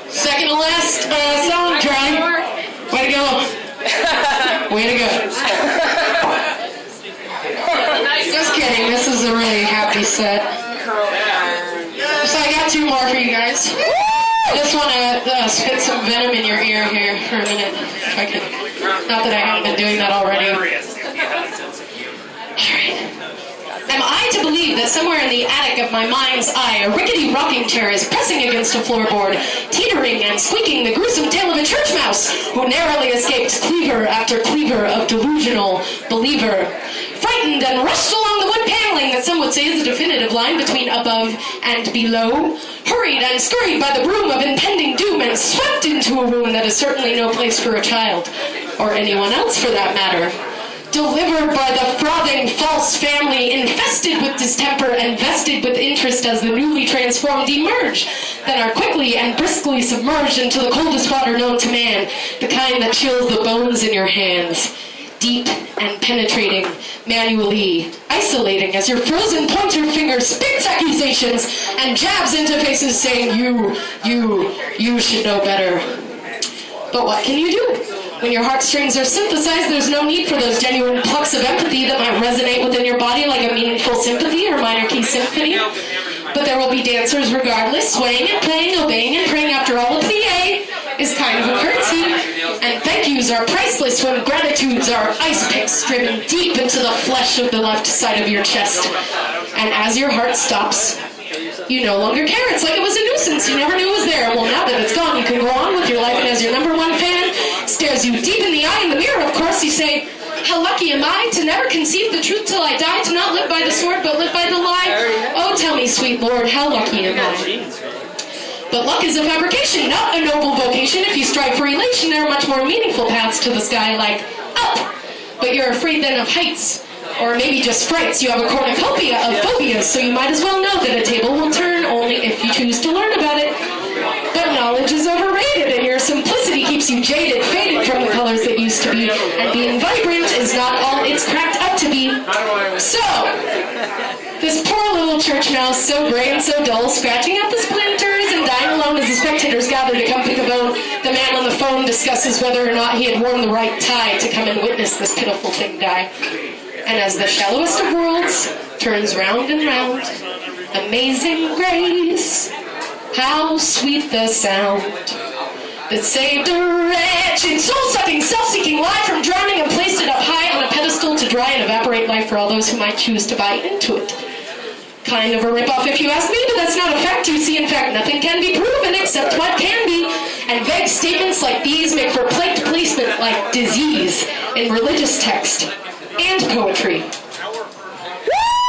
Second to last song, Charlie. Way to go. Way to go. Just kidding, this is a really happy set. So I got two more for you guys. I just want to spit some venom in your ear here for a minute, if I can. Not that I haven't been doing that already. Alright. Am I to believe that somewhere in the attic of my mind's eye, a rickety rocking chair is pressing against a floorboard, teetering and squeaking the gruesome tale of a church mouse who narrowly escaped cleaver after cleaver of delusional believer? Frightened and rushed along the wood paneling that some would say is a definitive line between above and below, hurried and scurried by the broom of impending doom and swept into a room that is certainly no place for a child, or anyone else for that matter. Delivered by the frothing false family, infested with distemper and vested with interest as the newly transformed emerge, then are quickly and briskly submerged into the coldest water known to man, the kind that chills the bones in your hands. Deep and penetrating, manually isolating as your frozen pointer finger spits accusations and jabs into faces saying, you should know better. But what can you do? When your heartstrings are synthesized, there's no need for those genuine plucks of empathy that might resonate within your body like a meaningful sympathy or minor key symphony. But there will be dancers regardless, swaying and playing, obeying and praying. After all, a plie is kind of a curtsy. And thank yous are priceless when gratitudes are ice picks driven deep into the flesh of the left side of your chest. And as your heart stops, you no longer care. It's like it was a nuisance. You never knew it was there. Well, now that it's gone, you can go on with your life. And as your number one fan stares you deep in the eye in the mirror, of course, you say, how lucky am I to never conceive the truth till I die, to not live by the sword but live by the lie? Oh, tell me, sweet Lord, how lucky am I? But luck is a fabrication, not a noble vocation. If you strive for elation, there are much more meaningful paths to the sky, like up. But you're afraid then of heights, or maybe just frights. You have a cornucopia of phobias, so you might as well know that a table will turn only if you choose to learn about it. But knowledge is overrated, and your simplicity keeps you jaded, faded from the colors that used to be, and being vibrant is not all it's cracked up to be. So, this poor little church mouse, so gray and so dull, scratching at the splinters and dying alone as the spectators gather to come pick a bone. The man on the phone discusses whether or not he had worn the right tie to come and witness this pitiful thing die. And as the shallowest of worlds turns round and round, amazing grace, how sweet the sound that saved a wretched, soul-sucking, self-seeking life from drowning and placed it up high on a pedestal to dry and evaporate life for all those who might choose to buy into it. Kind of a rip-off if you ask me, but that's not a fact. You see, in fact, nothing can be proven except what can be. And vague statements like these make for plagued placement like disease in religious text and poetry.